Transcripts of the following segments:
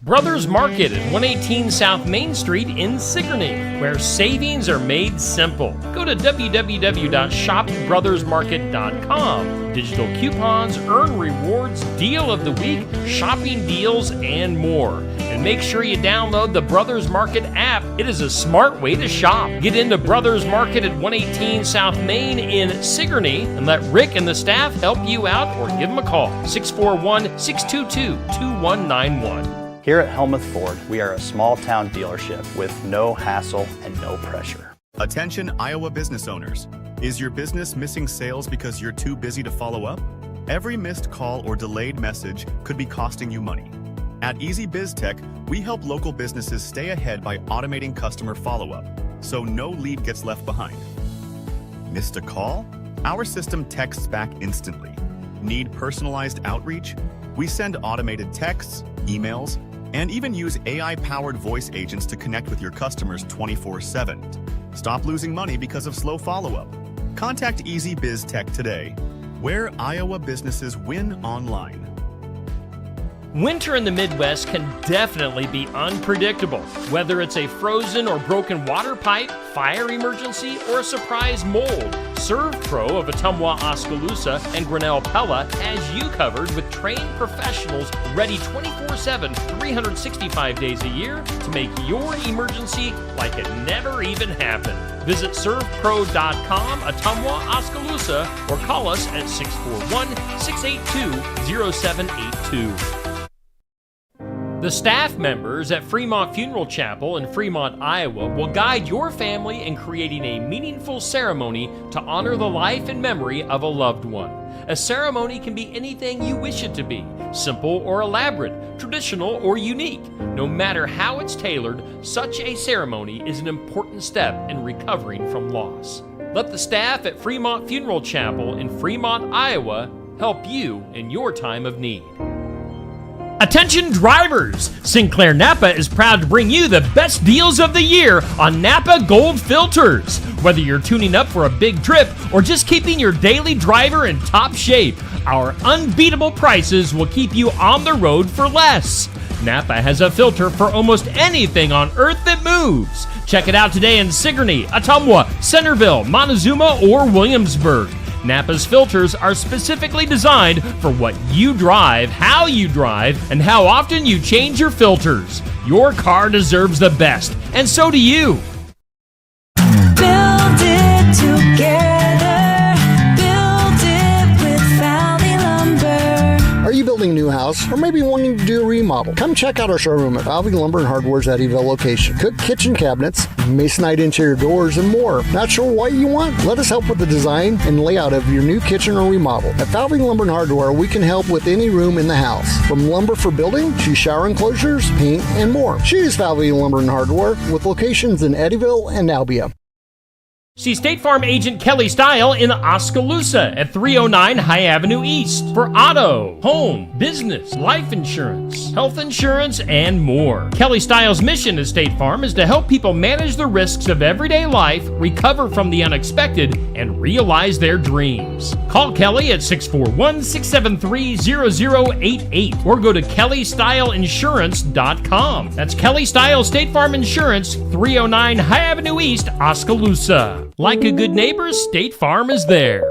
Brothers Market at 118 South Main Street in Sigourney, where savings are made simple. Go to www.shopbrothersmarket.com. Digital coupons, earn rewards, deal of the week, shopping deals, and more. And make sure you download the Brothers Market app. It is a smart way to shop. Get into Brothers Market at 118 South Main in Sigourney and let Rick and the staff help you out or give them a call. 641-622-2191. Here at Helmuth Ford, we are a small-town dealership with no hassle and no pressure. Attention Iowa business owners. Is your business missing sales because you're too busy to follow up? Every missed call or delayed message could be costing you money. At Easy Biz Tech, we help local businesses stay ahead by automating customer follow-up, so no lead gets left behind. Missed a call? Our system texts back instantly. Need personalized outreach? We send automated texts, emails, and even use AI-powered voice agents to connect with your customers 24/7. Stop losing money because of slow follow-up. Contact Easy Biz Tech today, where Iowa businesses win online. Winter in the Midwest can definitely be unpredictable. Whether it's a frozen or broken water pipe, fire emergency, or a surprise mold, ServPro of Ottumwa, Oskaloosa, and Grinnell Pella has you covered with trained professionals ready 24/7, 365 days a year to make your emergency like it never even happened. Visit servpro.com, Ottumwa, Oskaloosa, or call us at 641-682-0782. The staff members at Fremont Funeral Chapel in Fremont, Iowa will guide your family in creating a meaningful ceremony to honor the life and memory of a loved one. A ceremony can be anything you wish it to be, simple or elaborate, traditional or unique. No matter how it's tailored, such a ceremony is an important step in recovering from loss. Let the staff at Fremont Funeral Chapel in Fremont, Iowa help you in your time of need. Attention drivers! Sinclair Napa is proud to bring you the best deals of the year on Napa Gold filters. Whether you're tuning up for a big trip or just keeping your daily driver in top shape, our unbeatable prices will keep you on the road for less. Napa has a filter for almost anything on earth that moves. Check it out today in Sigourney, Ottumwa, Centerville, Montezuma, or Williamsburg. Napa's filters are specifically designed for what you drive, how you drive, and how often you change your filters. Your car deserves the best, and so do you. Build it together. Build it with Valley Lumber. Are you building a new house or maybe wanting to do a remodel? Come check out our showroom at Valley Lumber and Hardware's Eddyville location. Cook kitchen cabinets, masonite interior doors, and more. Not sure what you want? Let us help with the design and layout of your new kitchen or remodel. At Valley Lumber and Hardware, we can help with any room in the house, from lumber for building to shower enclosures, paint, and more. Choose Valley Lumber and Hardware with locations in Eddyville and Albia. See State Farm agent Kelly Style in Oskaloosa at 309 High Avenue East for auto, home, business, life insurance, health insurance, and more. Kelly Style's mission at State Farm is to help people manage the risks of everyday life, recover from the unexpected, and realize their dreams. Call Kelly at 641-673-0088 or go to kellystyleinsurance.com. That's Kelly Style State Farm Insurance, 309 High Avenue East, Oskaloosa. Like a good neighbor, State Farm is there.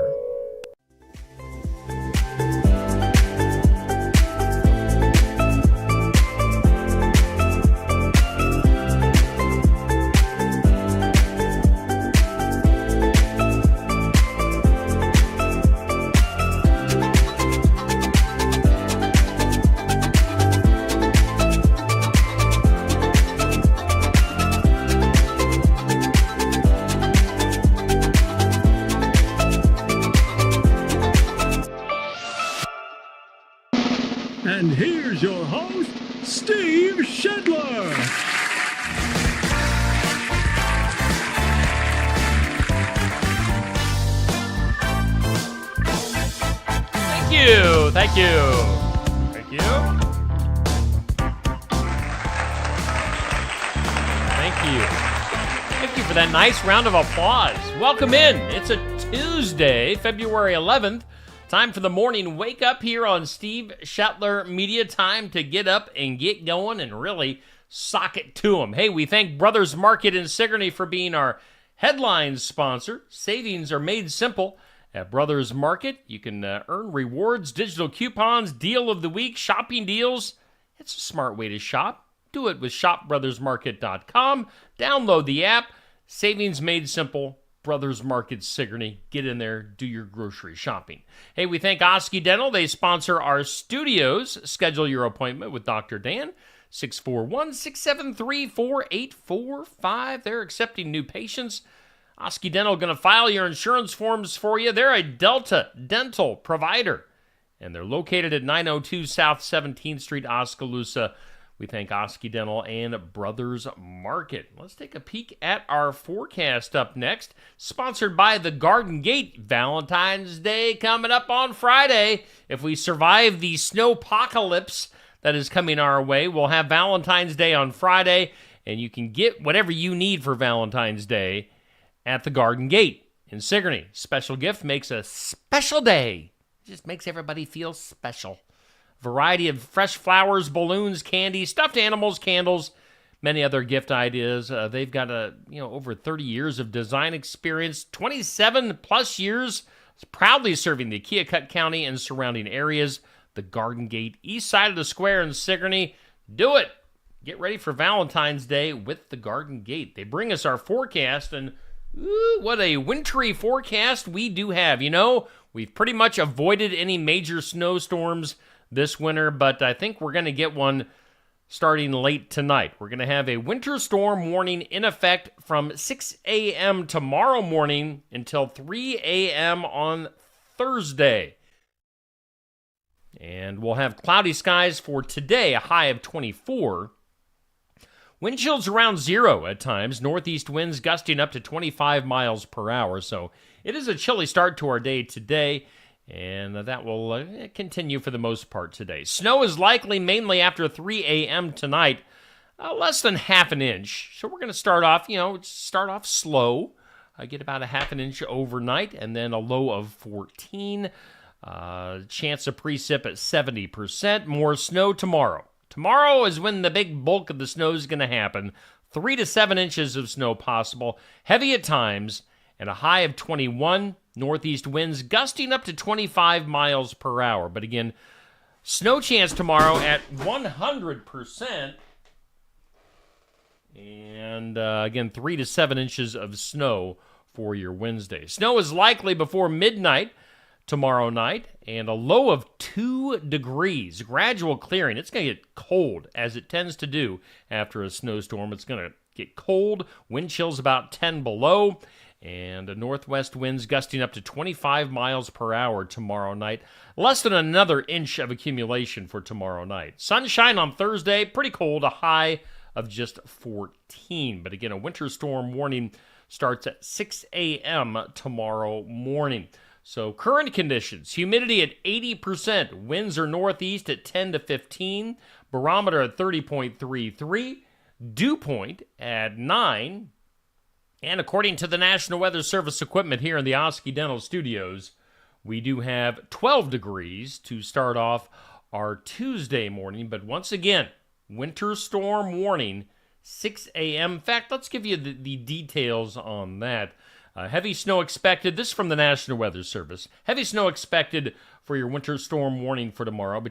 And here's your host, Steve Shedler. Thank you. Thank you. Thank you. Thank you. Thank you for that nice round of applause. Welcome in. It's a Tuesday, February 11th, Time for the morning wake up here on Steve Shetler Media. Time to get up and get going and really sock it to them. Hey, we thank Brothers Market in Sigourney for being our headline sponsor. Savings are made simple at Brothers Market. You can earn rewards, digital coupons, deal of the week, shopping deals. It's a smart way to shop. Do it with shopbrothersmarket.com. Download the app. Savings made simple. Brothers Market Sigourney. Get in there. Do your grocery shopping. Hey, we thank Oski Dental. They sponsor our studios. Schedule your appointment with Dr. Dan. 641-673-4845. They're accepting new patients. Oski Dental going to file your insurance forms for you. They're a Delta dental provider, and they're located at 902 South 17th Street, Oskaloosa. We thank Oski Dental and Brothers Market. Let's take a peek at our forecast up next. Sponsored by the Garden Gate. Valentine's Day coming up on Friday. If we survive the snowpocalypse that is coming our way, we'll have Valentine's Day on Friday, and you can get whatever you need for Valentine's Day at the Garden Gate in Sigourney. Special gift makes a special day. It just makes everybody feel special. Variety of fresh flowers, balloons, candy, stuffed animals, candles, many other gift ideas. They've got over 30 years of design experience, 27 plus years, proudly serving the Keokuk County and surrounding areas. The Garden Gate, east side of the square in Sigourney. Do it. Get ready for Valentine's Day with the Garden Gate. They bring us our forecast, and what a wintry forecast we do have. We've pretty much avoided any major snowstorms this winter, but I think we're going to get one starting late tonight. We're going to have a winter storm warning in effect from 6 a.m. tomorrow morning until 3 a.m. on Thursday. And we'll have cloudy skies for today, a high of 24. Wind chills around 0 at times. Northeast winds gusting up to 25 miles per hour. So it is a chilly start to our day today, and that will continue for the most part today. Snow is likely mainly after 3 a.m. tonight, less than half an inch. So we're going to start off slow. Get about a half an inch overnight, and then a low of 14. Chance of precip at 70%. More snow tomorrow. Tomorrow is when the big bulk of the snow is going to happen. 3 to 7 inches of snow possible. Heavy at times, and a high of 21. Northeast winds gusting up to 25 miles per hour. But again, snow chance tomorrow at 100%. And again, 3 to 7 inches of snow for your Wednesday. Snow is likely before midnight tomorrow night, and a low of 2 degrees. Gradual clearing. It's going to get cold, as it tends to do after a snowstorm. It's going to get cold. Wind chills about 10 below. And northwest winds gusting up to 25 miles per hour tomorrow night. Less than another inch of accumulation for tomorrow night. Sunshine on Thursday, pretty cold, a high of just 14. But again, a winter storm warning starts at 6 a.m. tomorrow morning. So current conditions, humidity at 80%, winds are northeast at 10 to 15, barometer at 30.33, dew point at 9, and according to the National Weather Service equipment here in the Oski Dental Studios, we do have 12 degrees to start off our Tuesday morning. But once again, winter storm warning, 6 a.m. In fact, let's give you the details on that. Heavy snow expected. This is from the National Weather Service. Heavy snow expected for your winter storm warning for tomorrow.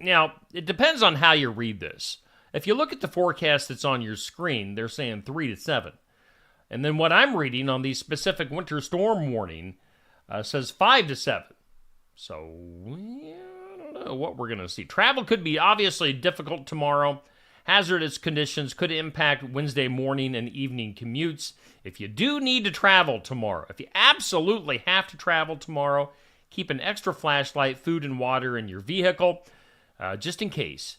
Now, it depends on how you read this. If you look at the forecast that's on your screen, they're saying 3 to 7. And then what I'm reading on the specific winter storm warning says 5 to 7. So, I don't know what we're going to see. Travel could be obviously difficult tomorrow. Hazardous conditions could impact Wednesday morning and evening commutes. If you do need to travel tomorrow, if you absolutely have to travel tomorrow, keep an extra flashlight, food, and water in your vehicle, just in case.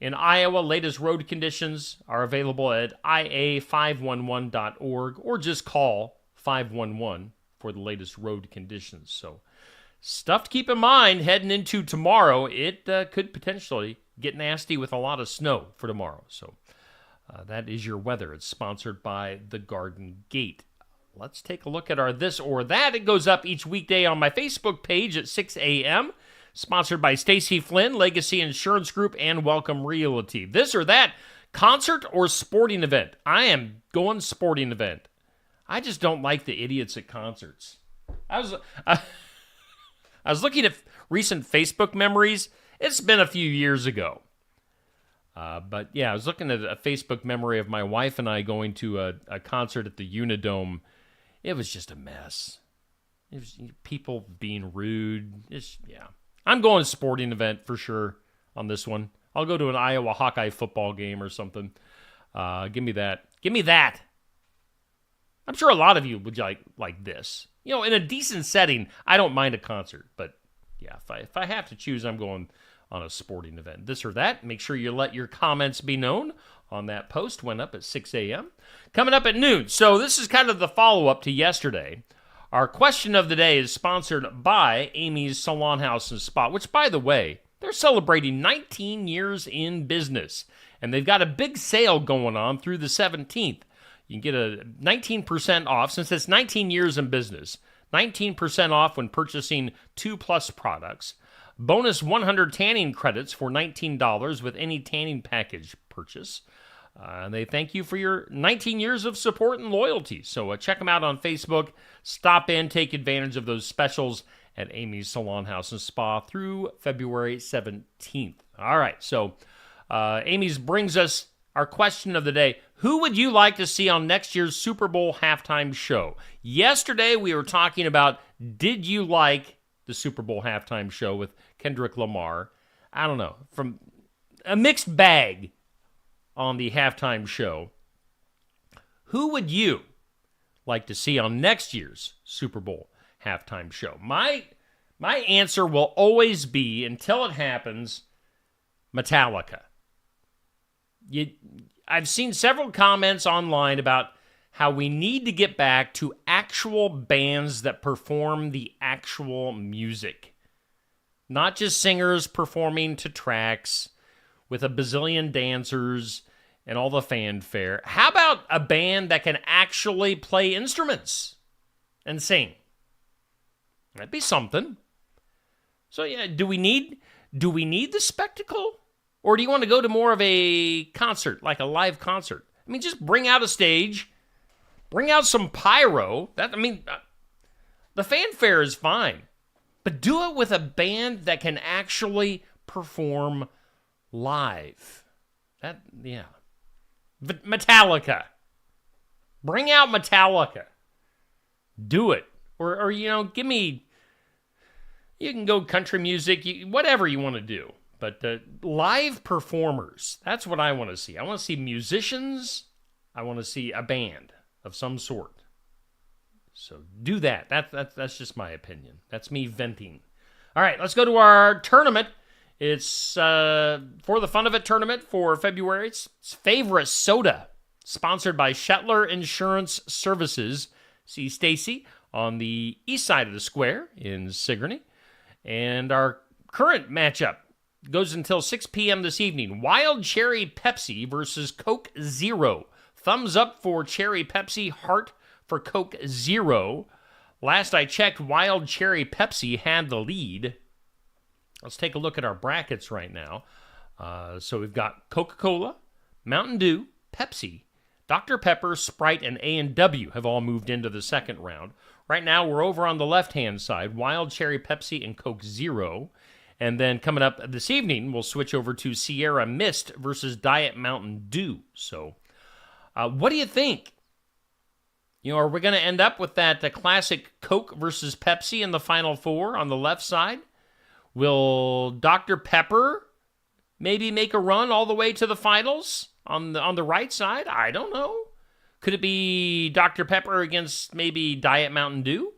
In Iowa, latest road conditions are available at ia511.org, or just call 511 for the latest road conditions. So, stuff to keep in mind heading into tomorrow. It could potentially get nasty with a lot of snow for tomorrow. So, that is your weather. It's sponsored by the Garden Gate. let's take a look at our This or That. It goes up each weekday on my Facebook page at 6 a.m., sponsored by Stacy Flynn, Legacy Insurance Group, and Welcome Realty. This or That, concert or sporting event? I am going sporting event. I just don't like the idiots at concerts. I was looking at recent Facebook memories. It's been a few years ago. But yeah, I was looking at a Facebook memory of my wife and I going to a concert at the Unidome. It was just a mess. It was people being rude. I'm going sporting event for sure on this one. I'll go to an Iowa Hawkeye football game or something. Give me that. Give me that. I'm sure a lot of you would like this. You know, in a decent setting, I don't mind a concert. But yeah, if I have to choose, I'm going on a sporting event. This or That. Make sure you let your comments be known on that post. Went up at 6 a.m. Coming up at noon. So this is kind of the follow-up to yesterday. Our question of the day is sponsored by Amy's Salon House and Spa, which, by the way, they're celebrating 19 years in business. And they've got a big sale going on through the 17th. You can get a 19% off, since it's 19 years in business. 19% off when purchasing 2+ products. Bonus 100 tanning credits for $19 with any tanning package purchase. They thank you for your 19 years of support and loyalty. So check them out on Facebook. Stop in, take advantage of those specials at Amy's Salon House and Spa through February 17th. All right, so Amy's brings us our question of the day. Who would you like to see on next year's Super Bowl halftime show? Yesterday we were talking about, did you like the Super Bowl halftime show with Kendrick Lamar? I don't know. From a mixed bag on the halftime show. Who would you like to see on next year's Super Bowl halftime show? My answer will always be, until it happens, Metallica. I've seen several comments online about how we need to get back to actual bands that perform the actual music. Not just singers performing to tracks with a bazillion dancers and all the fanfare. How about a band that can actually play instruments and sing? That'd be something. So yeah, do we need the spectacle? Or do you want to go to more of a concert, like a live concert? I mean, just bring out a stage, bring out some pyro. The fanfare is fine. But do it with a band that can actually perform live. Metallica. Bring out Metallica. Do it. Or give me, you can go country music, whatever you want to do. But live performers, that's what I want to see. I want to see musicians. I want to see a band of some sort. So do that. That's just my opinion. That's me venting. All right, let's go to our tournament. It's For the Fun of It tournament for February. It's Favorite Soda, sponsored by Shetler Insurance Services. See Stacy on the east side of the square in Sigourney. And our current matchup goes until 6 p.m. this evening. Wild Cherry Pepsi versus Coke Zero. Thumbs up for Cherry Pepsi, heart for Coke Zero. Last I checked, Wild Cherry Pepsi had the lead. Let's take a look at our brackets right now. So we've got Coca-Cola, Mountain Dew, Pepsi, Dr. Pepper, Sprite, and A&W have all moved into the second round. Right now, we're over on the left-hand side, Wild Cherry Pepsi and Coke Zero. And then coming up this evening, we'll switch over to Sierra Mist versus Diet Mountain Dew. So what do you think? Are we going to end up with that classic Coke versus Pepsi in the Final Four on the left side? Will Dr. Pepper maybe make a run all the way to the finals on the right side? I don't know. Could it be Dr. Pepper against maybe Diet Mountain Dew?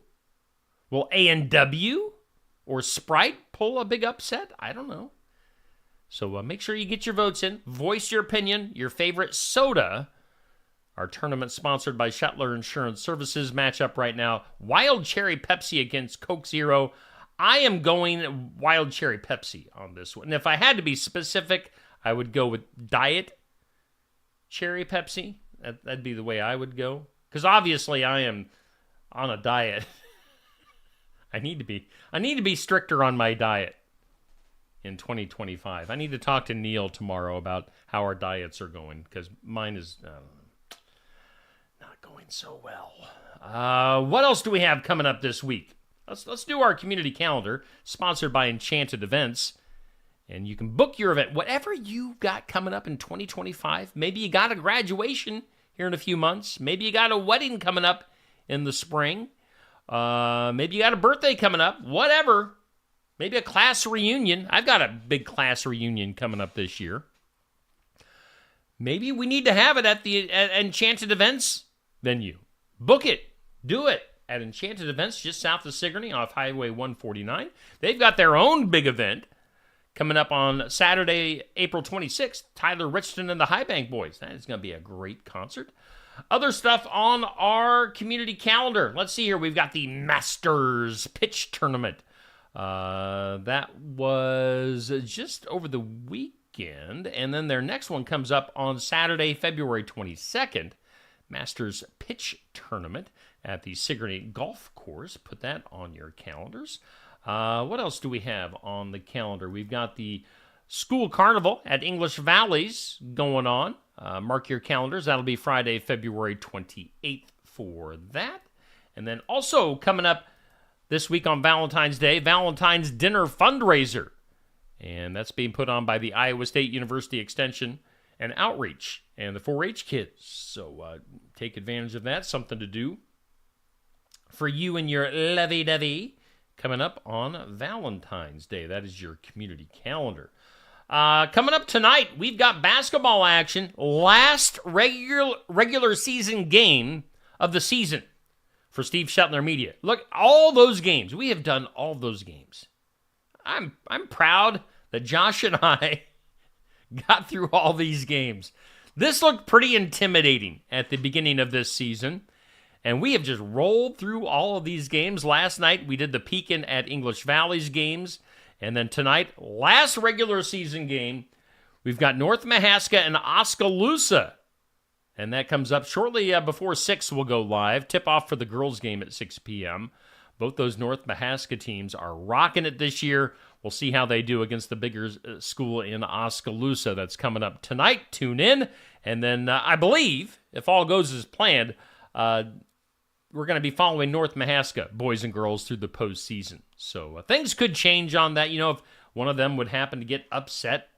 Will A&W or Sprite pull a big upset? I don't know. So make sure you get your votes in. Voice your opinion, your favorite soda. Our tournament sponsored by Shetler Insurance Services matchup right now. Wild Cherry Pepsi against Coke Zero. I am going Wild Cherry Pepsi on this one. And if I had to be specific, I would go with Diet Cherry Pepsi. That'd be the way I would go. Because obviously I am on a diet. I need to be stricter on my diet in 2025. I need to talk to Neil tomorrow about how our diets are going, because mine is not going so well. What else do we have coming up this week? Let's do our community calendar, sponsored by Enchanted Events. And you can book your event, whatever you got coming up in 2025. Maybe you got a graduation here in a few months. Maybe you got a wedding coming up in the spring. Maybe you got a birthday coming up. Whatever. Maybe a class reunion. I've got a big class reunion coming up this year. Maybe we need to have it at Enchanted Events venue. Book it. Do it at Enchanted Events just south of Sigourney off Highway 149. They've got their own big event coming up on Saturday, April 26th. Tyler Richton and the High Bank Boys. That is going to be a great concert. Other stuff on our community calendar. Let's see here. We've got the Masters Pitch Tournament. That was just over the weekend. And then their next one comes up on Saturday, February 22nd. Masters Pitch Tournament at the Sigourney Golf Course. Put that on your calendars. What else do we have on the calendar? We've got the School Carnival at English Valleys going on. Mark your calendars. That'll be Friday, February 28th for that. And then also coming up this week on Valentine's Day, Valentine's Dinner Fundraiser. And that's being put on by the Iowa State University Extension and Outreach and the 4-H kids. So take advantage of that. Something to do for you and your lovey-dovey coming up on Valentine's Day. That is your community calendar. Coming up tonight, we've got basketball action. Last regular season game of the season for Steve Shetler Media. Look, all those games. We have done all those games. I'm proud that Josh and I got through all these games. This looked pretty intimidating at the beginning of this season, and we have just rolled through all of these games. Last night, we did the Pekin at English Valleys games, and then tonight, last regular season game, we've got North Mahaska and Oskaloosa, and that comes up shortly before 6 will go live. Tip-off for the girls' game at 6 p.m. Both those North Mahaska teams are rocking it this year. We'll see how they do against the bigger school in Oskaloosa. That's coming up tonight. Tune in. And then I believe, if all goes as planned, we're going to be following North Mahaska boys and girls through the postseason. So things could change on that. You know, if one of them would happen to get upset,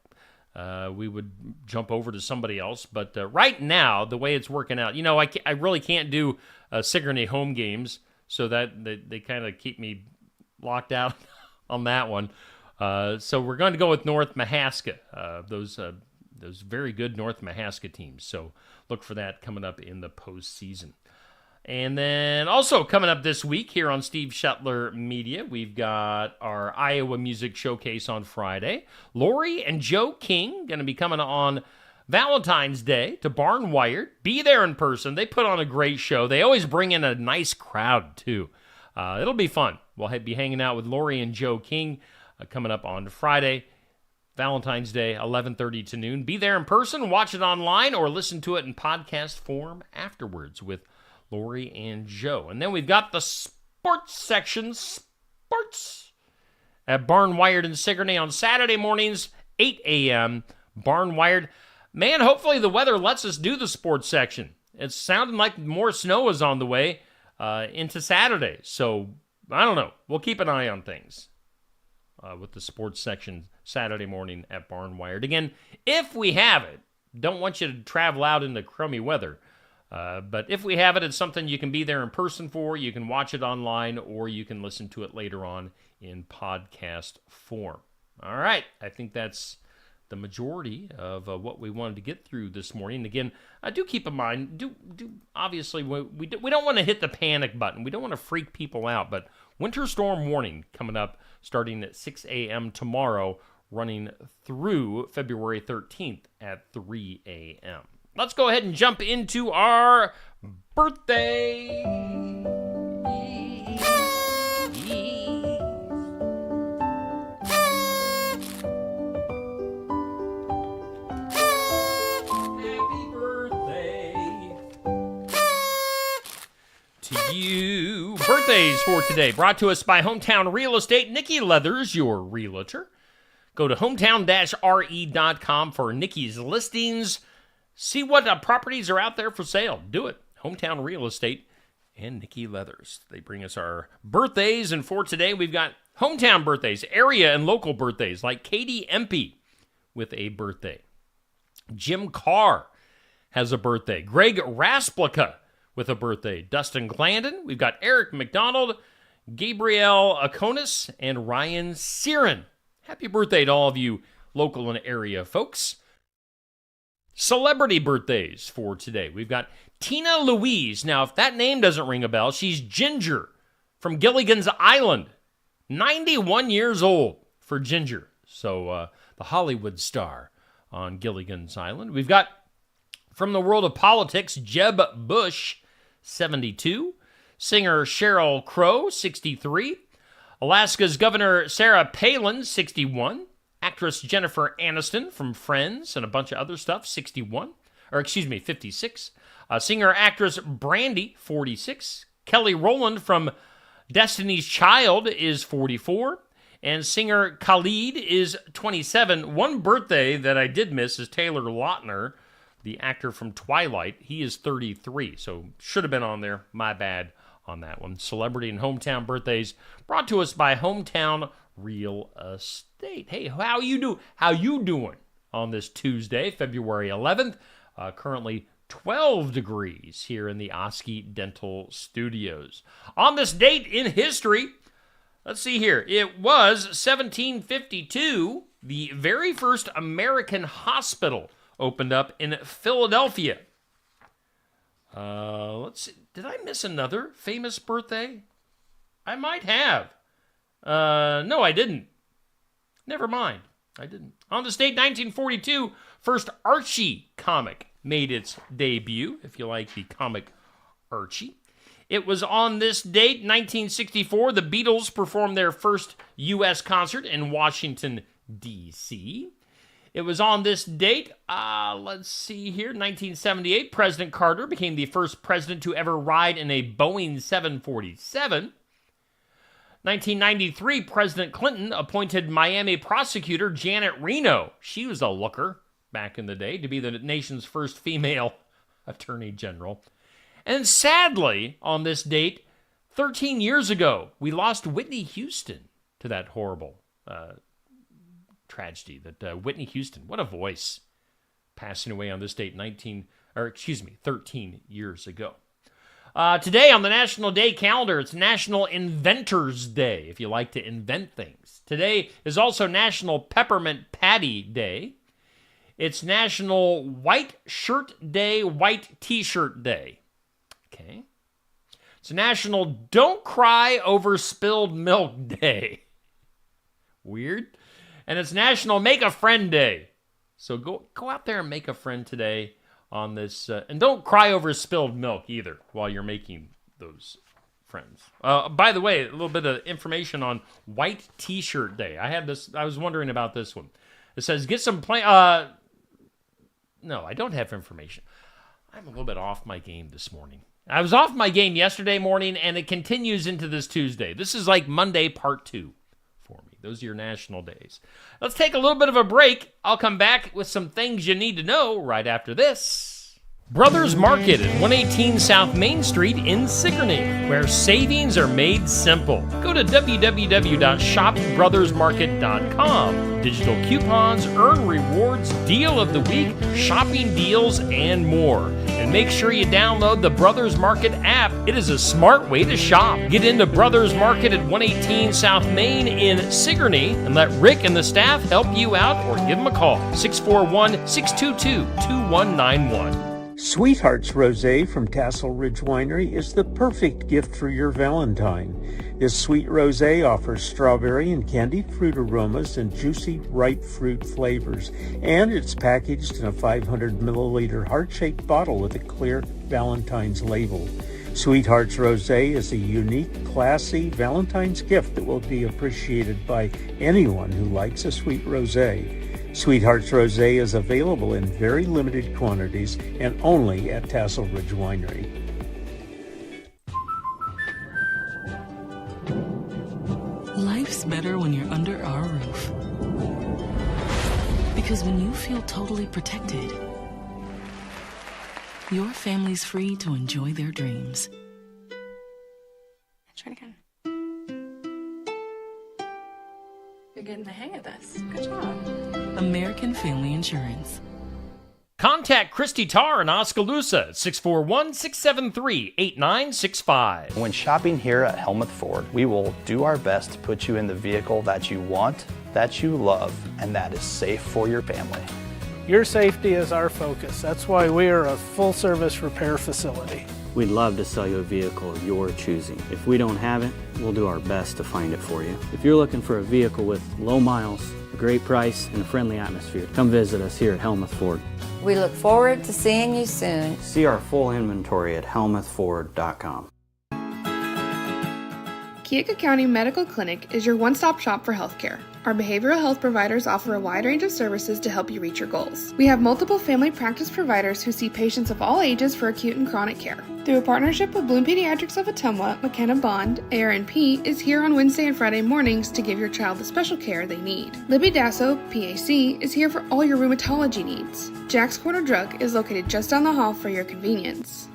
we would jump over to somebody else. But right now, the way it's working out, you know, I really can't do Sigourney home games, so that they kind of keep me locked out on that one. So we're going to go with North Mahaska, those very good North Mahaska teams. So look for that coming up in the postseason. And then also coming up this week here on Steve Shetler Media, we've got our Iowa Music Showcase on Friday. Lori and Joe King going to be coming on Valentine's Day to Barnwired. Be there in person. They put on a great show. They always bring in a nice crowd, too. It'll be fun. We'll be hanging out with Lori and Joe King coming up on Friday, Valentine's Day, 11:30 to noon. Be there in person, watch it online, or listen to it in podcast form afterwards with Lori and Joe. And then we've got the sports section, sports, at Barnwired in Sigourney on Saturday mornings, 8 a.m. Barnwired. Man, hopefully the weather lets us do the sports section. It's sounding like more snow is on the way into Saturday. So, I don't know. We'll keep an eye on things with the sports section Saturday morning at Barnwired. Again, if we have it, don't want you to travel out in the crummy weather. But if we have it, it's something you can be there in person for. You can watch it online, or you can listen to it later on in podcast form. All right. I think that's the majority of what we wanted to get through this morning. Again, do keep in mind, obviously, we don't want to hit the panic button. We don't want to freak people out, but winter storm warning coming up starting at 6 a.m. tomorrow, running through February 13th at 3 a.m. Let's go ahead and jump into our birthday. Happy birthday to you. birthdays for today, brought to us by Hometown Real Estate. Nikki Leathers, your realtor. Go to hometown-re.com for Nikki's listings. See what properties are out there for sale. Do it. Hometown Real Estate and Nikki Leathers. They bring us our birthdays, and for today, we've got hometown birthdays, area and local birthdays, like Katie Empey with a birthday. Jim Carr has a birthday. Greg Rasplica with a birthday. Dustin Glandon. We've got Eric McDonald, Gabrielle Akonis, and Ryan Searon. Happy birthday to all of you local and area folks. Celebrity birthdays for today. We've got Tina Louise. Now, if that name doesn't ring a bell, she's Ginger from Gilligan's Island. 91 years old for Ginger. So, the Hollywood star on Gilligan's Island. We've got, from the world of politics, Jeb Bush, 72. Singer Sheryl Crow, 63. Alaska's Governor Sarah Palin, 61. Actress Jennifer Aniston from Friends and a bunch of other stuff, 56. Singer-actress Brandy, 46. Kelly Rowland from Destiny's Child is 44. And singer Khalid is 27. One birthday that I did miss is Taylor Lautner, the actor from Twilight. He is 33, so should have been on there. My bad on that one. Celebrity and hometown birthdays brought to us by Hometown Real Estate. Hey, how you doing on this Tuesday, February 11th? Currently 12 degrees here in the Oski Dental Studios. On this date in history, let's see here. It was 1752. The very first American hospital opened up in Philadelphia. Let's see. Did I miss another famous birthday? I might have. No, I didn't. Never mind. I didn't. On this date, 1942, first Archie comic made its debut, if you like the comic Archie. It was on this date, 1964, the Beatles performed their first U.S. concert in Washington, D.C. It was on this date, let's see here, 1978, President Carter became the first president to ever ride in a Boeing 747. 1993, President Clinton appointed Miami prosecutor Janet Reno. She was a looker back in the day to be the nation's first female attorney general. And sadly, on this date, 13 years ago, we lost Whitney Houston to that horrible tragedy. That Whitney Houston, what a voice, passing away on this date, 13 years ago. Today on the National Day calendar, it's National Inventors Day, if you like to invent things. Today is also National Peppermint Patty Day. It's National White Shirt Day, White T-Shirt Day. Okay. It's National Don't Cry Over Spilled Milk Day. Weird. And it's National Make a Friend Day. So go out there and make a friend today on this. And don't cry over spilled milk either while you're making those friends. By the way, a little bit of information on White T-Shirt Day. I was wondering about this one. It says, get some no, I don't have information. I'm a little bit off my game this morning. I was off my game yesterday morning, and it continues into this Tuesday. This is like Monday part 2 for me. Those are your national days. Let's take a little bit of a break. I'll come back with some things you need to know right after this. Brothers Market at 118 South Main Street in Sigourney, where savings are made simple. Go to www.shopbrothersmarket.com. Digital coupons, earn rewards, deal of the week, shopping deals, and more. And make sure you download the Brothers Market app. It is a smart way to shop. Get into Brothers Market at 118 South Main in Sigourney and let Rick and the staff help you out, or give them a call, 641-622-2191. Sweethearts Rosé from Tassel Ridge Winery is the perfect gift for your Valentine. This sweet rosé offers strawberry and candied fruit aromas and juicy, ripe fruit flavors, and it's packaged in a 500 milliliter heart-shaped bottle with a clear Valentine's label. Sweethearts Rosé is a unique, classy Valentine's gift that will be appreciated by anyone who likes a sweet rosé. Sweethearts Rosé is available in very limited quantities and only at Tassel Ridge Winery. better when you're under our roof. Because when you feel totally protected, your family's free to enjoy their dreams. Try it again. You're getting the hang of this. Good job. American Family Insurance. Contact Christy Tarr in Oskaloosa at 641-673-8965. When shopping here at Helmuth Ford, we will do our best to put you in the vehicle that you want, that you love, and that is safe for your family. Your safety is our focus. That's why we are a full-service repair facility. We'd love to sell you a vehicle of your choosing. If we don't have it, we'll do our best to find it for you. If you're looking for a vehicle with low miles, a great price, and a friendly atmosphere, come visit us here at Helmuth Ford. We look forward to seeing you soon. See our full inventory at helmuthford.com. Keokuk County Medical Clinic is your one-stop shop for healthcare. Our behavioral health providers offer a wide range of services to help you reach your goals. We have multiple family practice providers who see patients of all ages for acute and chronic care. Through a partnership with Bloom Pediatrics of Ottumwa, McKenna Bond, ARNP is here on Wednesday and Friday mornings to give your child the special care they need. Libby Dasso, PAC, is here for all your rheumatology needs. Jack's Corner Drug is located just down the hall for your convenience.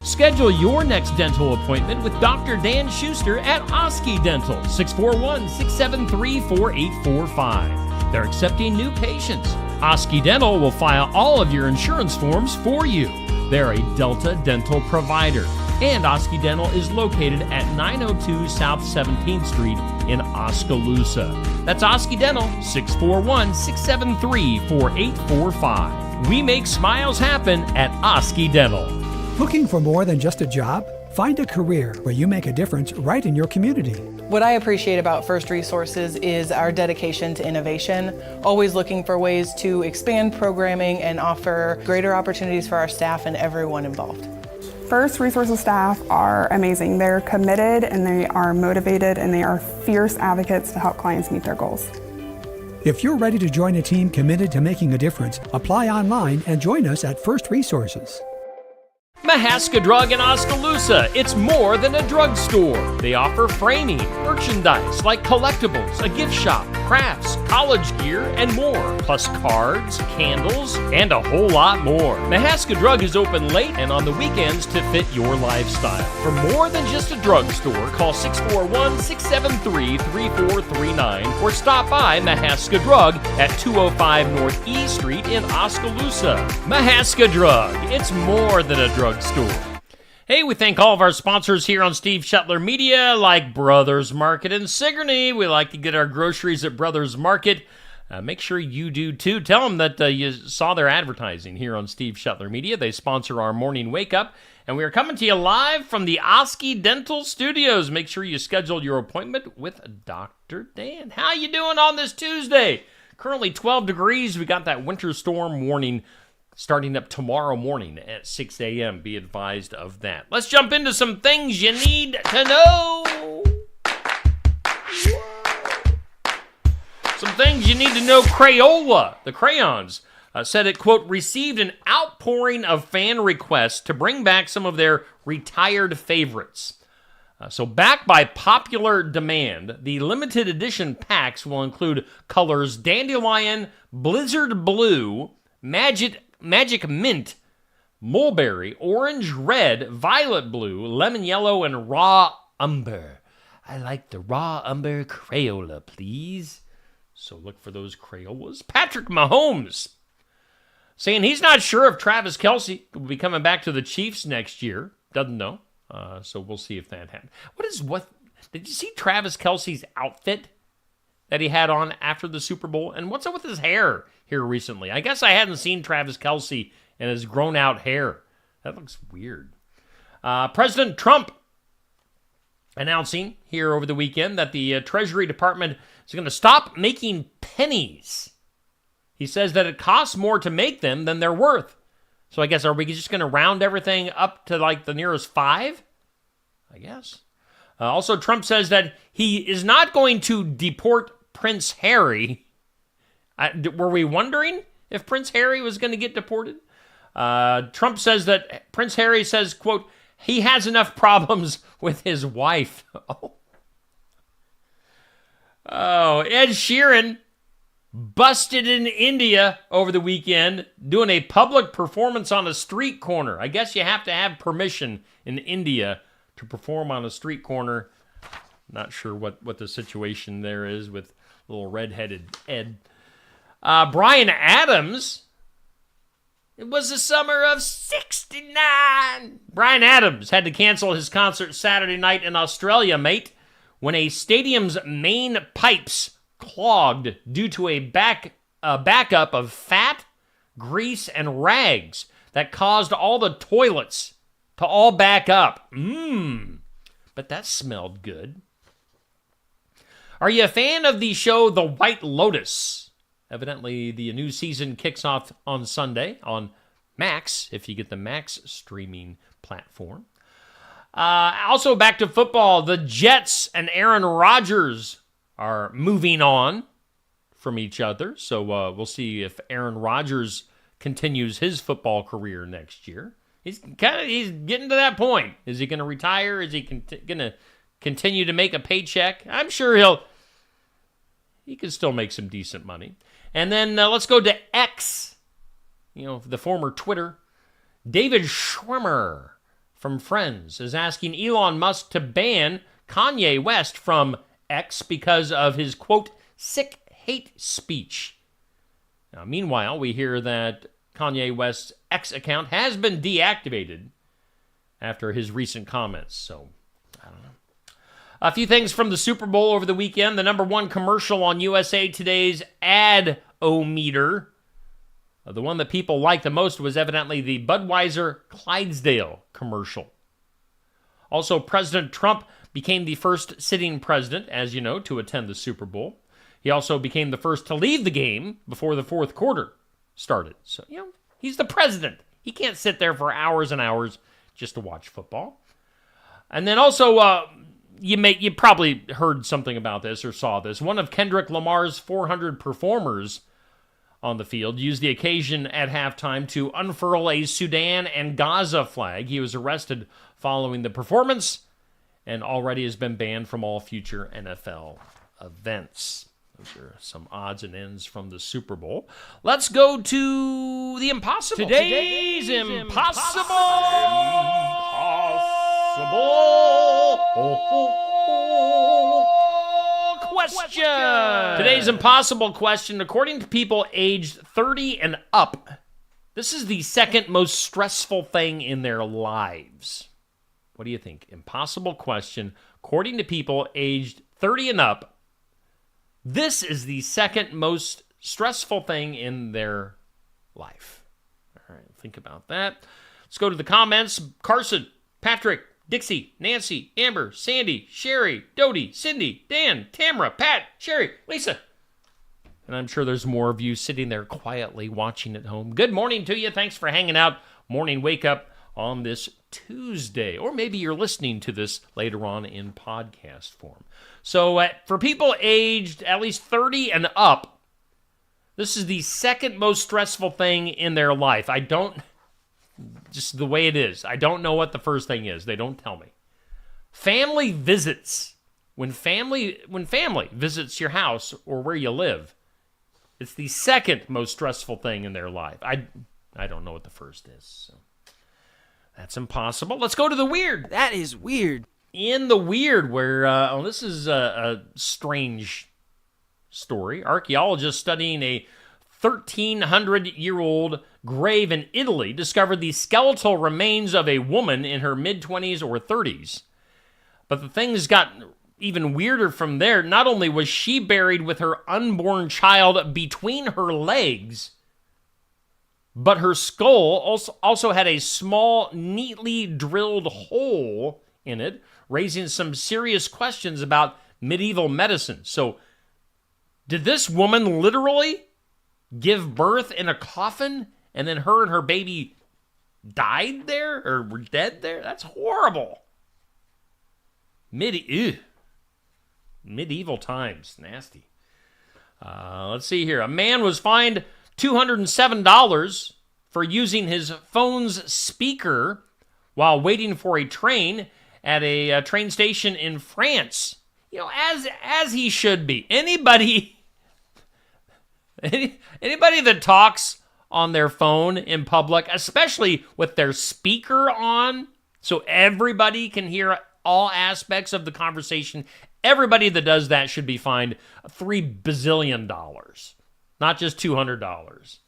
Schedule your next dental appointment with Dr. Dan Schuster at Oski Dental, 641-673-4845. They're accepting new patients. Oski Dental will file all of your insurance forms for you. They're a Delta dental provider. And Oski Dental is located at 902 South 17th Street in Oskaloosa. That's Oski Dental, 641-673-4845. We make smiles happen at Oski Dental. Looking for more than just a job? Find a career where you make a difference right in your community. What I appreciate about First Resources is our dedication to innovation, always looking for ways to expand programming and offer greater opportunities for our staff and everyone involved. First Resources staff are amazing. They're committed and they are motivated and they are fierce advocates to help clients meet their goals. If you're ready to join a team committed to making a difference, apply online and join us at First Resources. Mahaska Drug in Oskaloosa. It's more than a drugstore. They offer framing, merchandise like collectibles, a gift shop, crafts, college gear, and more, plus cards, candles, and a whole lot more. Mahaska Drug is open late and on the weekends to fit your lifestyle. For more than just a drugstore, call 641-673-3439 or stop by Mahaska Drug at 205 North E Street in Oskaloosa. Mahaska Drug. It's more than a drugstore. Hey, we thank all of our sponsors here on Steve Shetler Media, like Brothers Market in Sigourney. We like to get our groceries at Brothers Market. Make sure you do too. Tell them that you saw their advertising here on Steve Shetler Media. They sponsor our morning wake up. And we are coming to you live from the Oski Dental Studios. Make sure you schedule your appointment with Dr. Dan. How you doing on this Tuesday? Currently 12 degrees. We got that winter storm warning starting up tomorrow morning at 6 a.m. Be advised of that. Let's jump into some things you need to know. Some things you need to know. Crayola, the crayons, said it, quote, received an outpouring of fan requests to bring back some of their retired favorites. So backed by popular demand, the limited edition packs will include colors Dandelion, Blizzard Blue, Magic Mint, Mulberry, Orange Red, Violet Blue, Lemon Yellow, and Raw Umber. I like the Raw Umber Crayola, please. So look for those Crayolas. Patrick Mahomes saying he's not sure if Travis Kelce will be coming back to the Chiefs next year. Doesn't know. So we'll see if that happens. What did you see Travis Kelce's outfit that he had on after the Super Bowl? And what's up with his hair here recently? I guess I hadn't seen Travis Kelce and his grown out hair. That looks weird. President Trump announcing here over the weekend that the Treasury Department is going to stop making pennies. He says that it costs more to make them than they're worth. So I guess, are we just going to round everything up to like the nearest 5? I guess. Also, Trump says that he is not going to deport Prince Harry. Were we wondering if Prince Harry was going to get deported? Trump says that Prince Harry says, quote, he has enough problems with his wife. Oh, Oh, Ed Sheeran busted in India over the weekend doing a public performance on a street corner. I guess you have to have permission in India to perform on a street corner. Not sure what the situation there is with little redheaded Ed. Bryan Adams. It was the summer of '69. Bryan Adams had to cancel his concert Saturday night in Australia, mate, when a stadium's main pipes clogged due to a backup of fat, grease, and rags that caused all the toilets to all back up. But that smelled good. Are you a fan of the show The White Lotus? Evidently, the new season kicks off on Sunday on Max, if you get the Max streaming platform. Also, back to football. The Jets and Aaron Rodgers are moving on from each other. So we'll see if Aaron Rodgers continues his football career next year. He's getting to that point. Is he going to retire? Is he going to continue to make a paycheck? I'm sure he can still make some decent money. And then let's go to X, the former Twitter. David Schwimmer from Friends is asking Elon Musk to ban Kanye West from X because of his, quote, sick hate speech. Now, meanwhile, we hear that Kanye West's X account has been deactivated after his recent comments. So, I don't know. A few things from the Super Bowl over the weekend. The number one commercial on USA Today's ad-o-meter. The one that people liked the most was evidently the Budweiser Clydesdale commercial. Also, President Trump became the first sitting president, as you know, to attend the Super Bowl. He also became the first to leave the game before the fourth quarter started. So, he's the president. He can't sit there for hours and hours just to watch football. And then also, you probably heard something about this or saw this. One of Kendrick Lamar's 400 performers on the field used the occasion at halftime to unfurl a Sudan and Gaza flag. He was arrested following the performance and already has been banned from all future NFL events. Those are some odds and ends from the Super Bowl. Let's go to the impossible. Today's impossible question. Today's impossible question, according to people aged 30 and up, this is the second most stressful thing in their lives. What do you think? Impossible question. According to people aged 30 and up, this is the second most stressful thing in their life. All right, think about that. Let's go to the comments. Carson, Patrick, Dixie, Nancy, Amber, Sandy, Sherry, Dodie, Cindy, Dan, Tamara, Pat, Sherry, Lisa. And I'm sure there's more of you sitting there quietly watching at home. Good morning to you. Thanks for hanging out. Morning wake up on this Tuesday. Or maybe you're listening to this later on in podcast form. So for people aged at least 30 and up, this is the second most stressful thing in their life. Just the way it is. I don't know what the first thing is. They don't tell me. Family visits. When family visits your house or where you live, it's the second most stressful thing in their life. I don't know what the first is. So that's impossible. Let's go to the weird. That is weird. In the weird, where this is a strange story. Archaeologists studying a 1,300-year-old grave in Italy discovered the skeletal remains of a woman in her mid-20s or 30s. But the things got even weirder from there. Not only was she buried with her unborn child between her legs, but her skull also had a small, neatly drilled hole in it, raising some serious questions about medieval medicine. So, did this woman literally give birth in a coffin, and then her and her baby died there, or were dead there? That's horrible. Medieval times. Nasty. Let's see here. A man was fined $207 for using his phone's speaker while waiting for a train at a train station in France. as he should be. Anybody that talks on their phone in public, especially with their speaker on, so everybody can hear all aspects of the conversation, everybody that does that should be fined $3 bazillion, not just $200.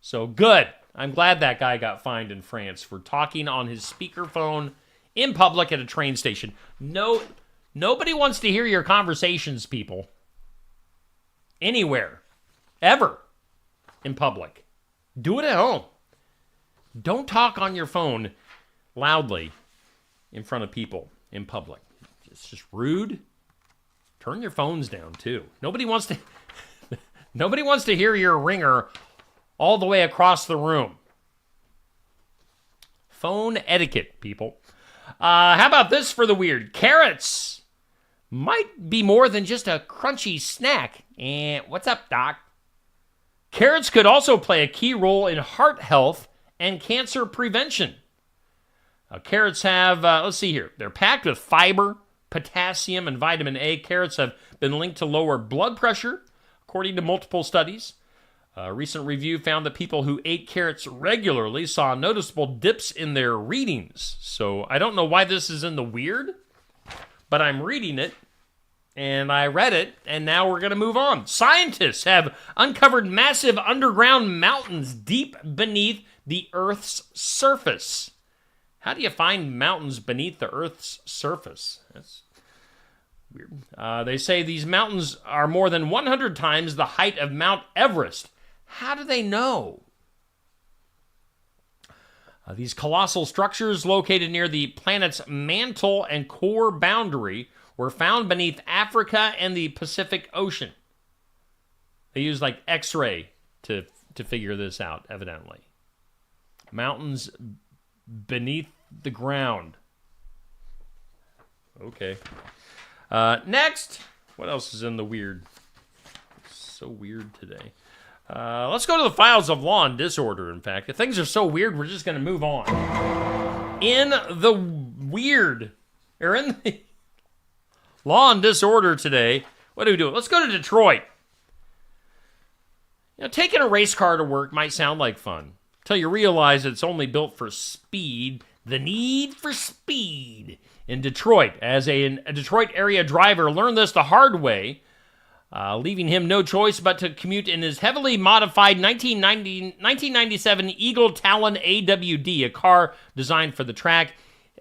So good. I'm glad that guy got fined in France for talking on his speakerphone in public at a train station. Nobody wants to hear your conversations, people. Anywhere. Ever. In public. Do it at home. Don't talk on your phone loudly in front of people in public. It's just rude. Turn your phones down, too. Nobody wants to hear your ringer all the way across the room. Phone etiquette, people. How about this for the weird? Carrots might be more than just a crunchy snack. And what's up, Doc? Carrots could also play a key role in heart health and cancer prevention. Carrots have, let's see here, they're packed with fiber, potassium, and vitamin A. Carrots have been linked to lower blood pressure, according to multiple studies. A recent review found that people who ate carrots regularly saw noticeable dips in their readings. So I don't know why this is in the weird, but I'm reading it, and I read it, and now we're going to move on. Scientists have uncovered massive underground mountains deep beneath the Earth's surface. How do you find mountains beneath the Earth's surface? That's weird. They say these mountains are more than 100 times the height of Mount Everest. How do they know? These colossal structures located near the planet's mantle and core boundary were found beneath Africa and the Pacific Ocean. They use like X-ray to figure this out, evidently. Mountains beneath the ground. Okay. Next. What else is in the weird? It's so weird today. Let's go to the files of Law and Disorder, in fact. If things are so weird, we're just going to move on. In the weird, or in the Law and Disorder today, what do we do? Let's go to Detroit. Taking a race car to work might sound like fun, until you realize it's only built for speed. The need for speed in Detroit. As a Detroit area driver learned this the hard way, leaving him no choice but to commute in his heavily modified 1997 Eagle Talon AWD, a car designed for the track.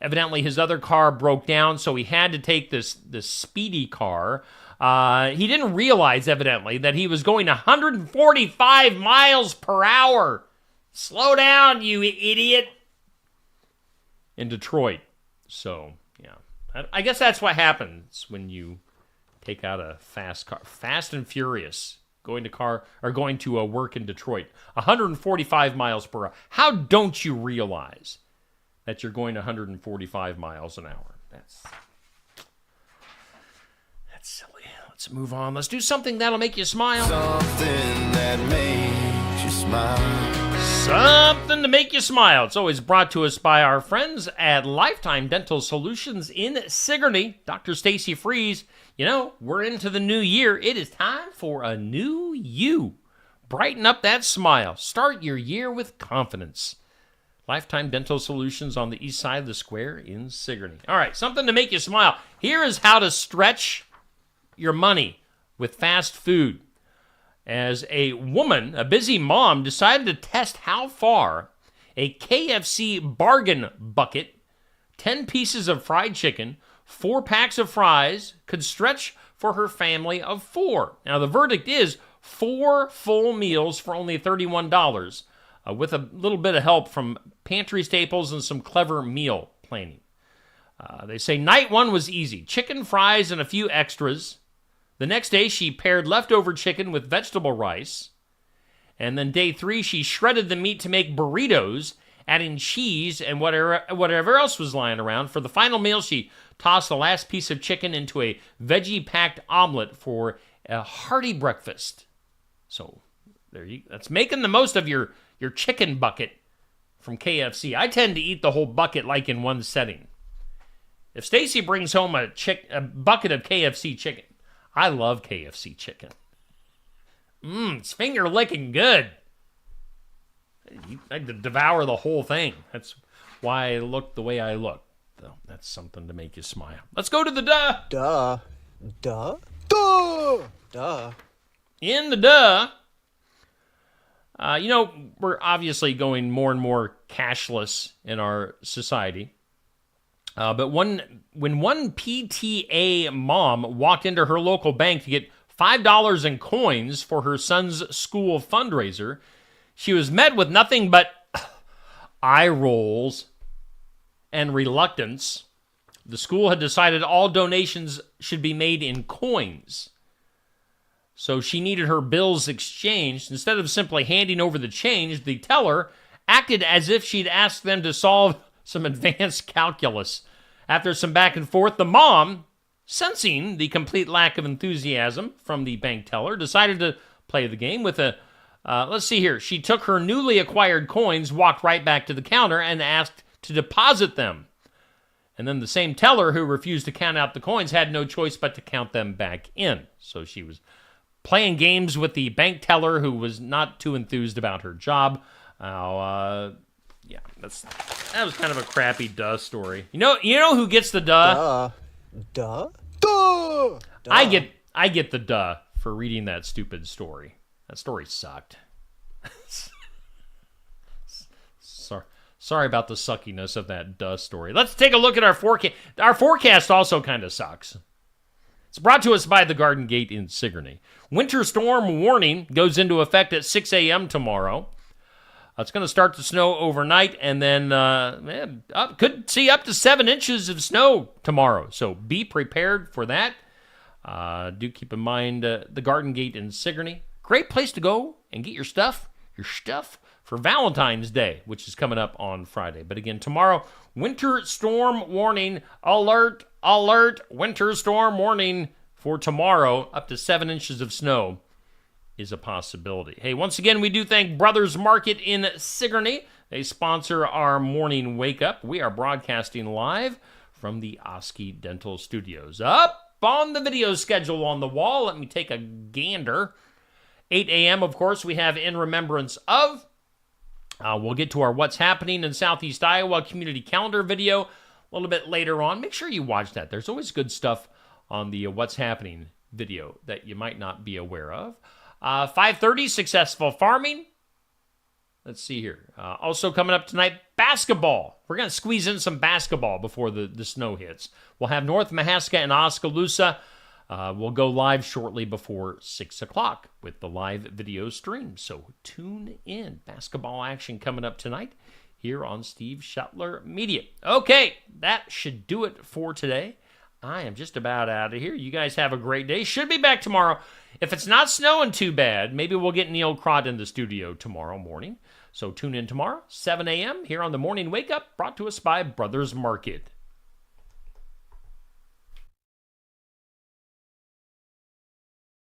Evidently, his other car broke down, so he had to take this speedy car. He didn't realize, evidently, that he was going 145 miles per hour. Slow down, you idiot. In Detroit. So, yeah. I guess that's what happens when you take out a fast car. Fast and Furious. Going to work in Detroit. 145 miles per hour. How don't you realize that you're going 145 miles an hour? That's silly. Let's move on. Let's do something that'll make you smile. Something that makes you smile. Something to make you smile. It's always brought to us by our friends at Lifetime Dental Solutions in Sigourney. Dr. Stacy Freeze. We're into the new year. It is time for a new you. Brighten up that smile. Start your year with confidence. Lifetime Dental Solutions on the east side of the square in Sigourney. All right, something to make you smile. Here is how to stretch your money with fast food. As a woman, a busy mom, decided to test how far a KFC bargain bucket, 10 pieces of fried chicken, 4 packs of fries could stretch for her family of 4. Now, the verdict is 4 full meals for only $31, with a little bit of help from pantry staples and some clever meal planning. They say night 1 was easy. Chicken, fries, and a few extras. The next day, she paired leftover chicken with vegetable rice. And then day 3, she shredded the meat to make burritos, adding cheese and whatever else was lying around. For the final meal, she tossed the last piece of chicken into a veggie-packed omelet for a hearty breakfast. So that's making the most of your chicken bucket from KFC. I tend to eat the whole bucket like in one setting. If Stacy brings home a bucket of KFC chicken, I love KFC chicken. It's finger licking good. I devour the whole thing. That's why I look the way I look. Though that's something to make you smile. Let's go to the duh. Duh. Duh. Duh. Duh. In the duh. We're obviously going more and more cashless in our society. But when one PTA mom walked into her local bank to get $5 in coins for her son's school fundraiser, she was met with nothing but eye rolls and reluctance. The school had decided all donations should be made in coins. So she needed her bills exchanged. Instead of simply handing over the change, the teller acted as if she'd asked them to solve some advanced calculus. After some back and forth, the mom, sensing the complete lack of enthusiasm from the bank teller, decided to play the game with let's see here. She took her newly acquired coins, walked right back to the counter, and asked to deposit them. And then the same teller who refused to count out the coins had no choice but to count them back in. So she was playing games with the bank teller who was not too enthused about her job. Yeah, that was kind of a crappy duh story. You know who gets the duh? Duh. Duh. Duh. I get the duh for reading that stupid story. That story sucked. Sorry about the suckiness of that duh story. Let's take a look at our forecast. Our forecast also kind of sucks. It's brought to us by the Garden Gate in Sigourney. Winter storm warning goes into effect at 6 a.m. tomorrow. It's going to start to snow overnight, and then could see up to 7 inches of snow tomorrow. So be prepared for that. Do keep in mind the Garden Gate in Sigourney. Great place to go and get your stuff for Valentine's Day, which is coming up on Friday. But again, tomorrow, winter storm warning, alert, winter storm warning for tomorrow. Up to 7 inches of snow is a possibility. Hey, once again, we do thank Brothers Market in Sigourney. They sponsor our morning wake up. We are broadcasting live from the Oski Dental Studios. Up on the video schedule on the wall, let me take a gander. 8 a.m., of course, we have In Remembrance Of. We'll get to our What's Happening in Southeast Iowa community calendar video a little bit later on. Make sure you watch that. There's always good stuff on the What's Happening video that you might not be aware of. 5:30, Successful Farming. Let's see here. Also coming up tonight, basketball. We're going to squeeze in some basketball before the snow hits. We'll have North Mahaska and Oskaloosa. We'll go live shortly before 6 o'clock with the live video stream. So tune in. Basketball action coming up tonight here on Steve Shuttler Media. Okay, that should do it for today. I am just about out of here. You guys have a great day. Should be back tomorrow. If it's not snowing too bad, maybe we'll get Neil Crott in the studio tomorrow morning. So tune in tomorrow, 7 a.m. here on the Morning Wake Up, brought to us by Brothers Market.